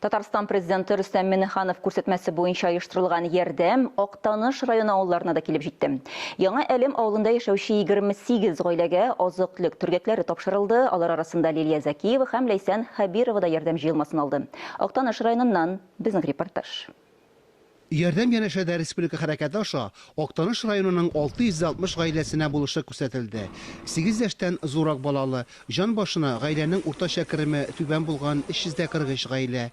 Татарстан президенты Рөстәм Миңнеханов күрсәтмәсе буенча оештырылган ярдәм Актаныш районы авылларына да килеп җитте. Яңа Әлем авылында яшәүче 28 гаиләгә азык-төлек төргәкләре тапшырылды. Алар арасында Лилия Закиева һәм Ләйсән Хәбирова да ярдәм җыелмасын алды. Актаныш районыннан безнең репортаж. Ярдәм янәшәдә республика хәрәкәте аша Актаныш районының 660 гаиләсенә булышы күрсәтелде. 8 яшьтән зурак балалы, җан башына гаиләнең уртача кереме түбән булган 343 гаилә,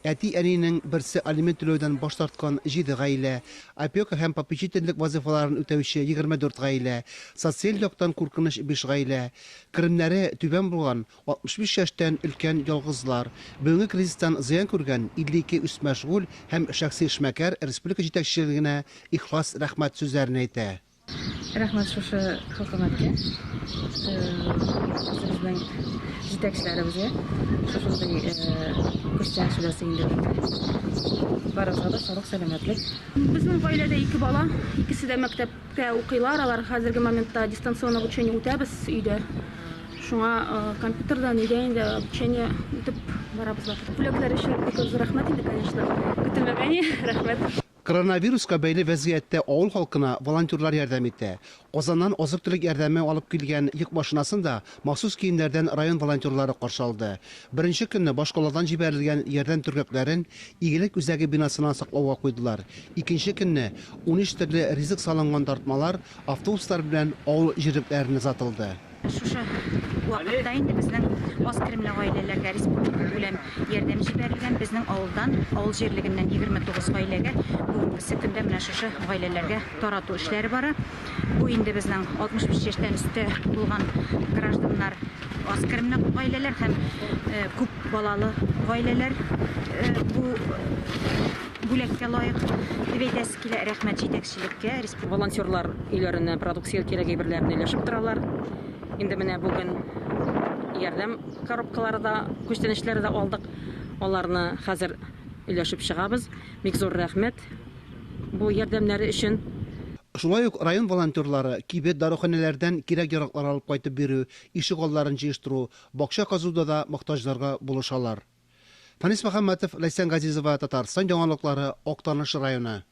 әти-әнинең берсе алимент түләүдән баш тарткан 7 гаилә, опека һәм попечительлек вазифаларын үтәүче 24 гаилә, социаль яктан куркыныч 5 гаилә, керемнәре түбән булган 65 яшьтән өлкән ялгызлар, бүгенге кризистан зыян күргән 52 үс мәшгуль һәм шәхси эшмәкәр республика җитәкчелегенә ихлас рәхмәт сүзләрен әйтә. Рәхмәт шушы хөкүмәткә, безнең җитәкчеләребезгә, шушындый күрсәтү сүләсендә барыгызга да саулык, сәламәтлек. Безнең гаиләдә 2 бала, икесе дә мәктәптә укыйлар, алар хәзерге моментта дистанцион обучение үтәбез өйдә. Шуңа компьютердан өйдә инде обучение үтеп барабыз. Бүләкләр өчен бик зур рәхмәт инде, конечно. Көтелмәгән рәхмәт. Коронавируска бәйле вәзгыятьтә авыл халкына волонтерлар ярдәм итә. Казаннан азык-төлек ярдәме алып килгән йөк машинасында махсус киемнәрдән район волонтерлары каршы алды. Беренче көнне башкаладан җибәрелгән ярдәм төргәкләрен Игелек үзәге бинасына саклауга куйдылар. Икенче көнне 13 төрле ризык салынган тартмалар автобуслар белән авыл җирлекләренә озатылды. Шушы вакытта инде безнең аз керемле гаиләләргә республика күләм ярдәм җибәрелгән. Безнең авылдан, авыл җирлегеннән 29 гаиләгә бүгенге көндә менә шушы гаиләләргә тарату эшләре бара. Бу инде безнең 65 яшьтән өстә булган гражданнар, аз керемле гаиләләр һәм күп балалы гаиләләр бу бүлеккә лаек дип әйтәсе килә. Рәхмәт җитәкчелеккә. Волонтерлар өйләренә продукция кирәк әйберләрне өләшеп торалар. Инде менә бүген ярдәм коробкалары да, күчтәнешләре дә алдык. Аларны хәзер өләшеп чыгабыз. Бик зур рәхмәт бу ярдәмнәре өчен. Шулай ук район волонтерлары кибет даруханәләрдән кирәк-яраклар алып кайтып бирү, ишек алларын җыештыру, бакча казуда да мохтаҗларга булышалар. Фанис Мөхәммәтов, Ләйсән Газизова, Татарстан яңалыклары, Актаныш районы.